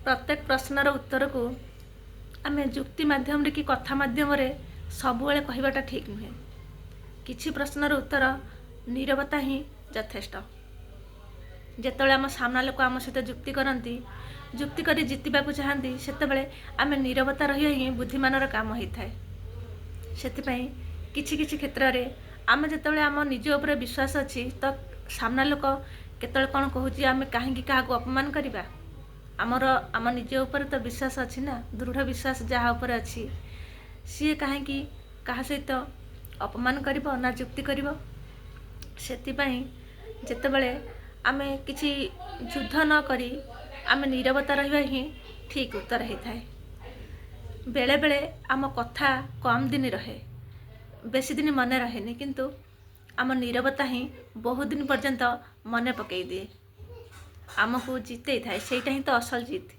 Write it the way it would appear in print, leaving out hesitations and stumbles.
प्रत्येक प्रश्नर उत्तर को आम जुक्ति मध्यम कि कथा मध्यम सबुले कहवाटा ठीक नुहे। किछि प्रश्नर उत्तर नीरवता ही यथेष्ट। जेतबेले आम सामना लोक आम सहित जुक्ति करती जुक्ति कर जितवा चाहती से आम नीरवता रही ही बुद्धिमानर काम होता है। से किछि क्षेत्र में आम जितेबाला आम निज उपर विश्वास अच्छी तो सामना लोक केतले कौन कहूँ आम कहीं क्या अपमान करवा आमर आम निज उपर तो विश्वास अच्छी ना, दृढ़ विश्वास जहाँ उपर अच्छी सी कहीं क्या सहित अपमान कर ना जुक्ति कर। जितेबाला आम किसी युद्ध न करी आम नीरवता रहिबा ही ठीक उत्तर होता है। बेले बेले आम कथा कम दिन रहे, बेसी दिन मन रहे किंतु आम नीरवता ही बहुत दिन पर्यंत मन पकई दिए, आमको जिते थाए। सेटा ही तो असल जीत।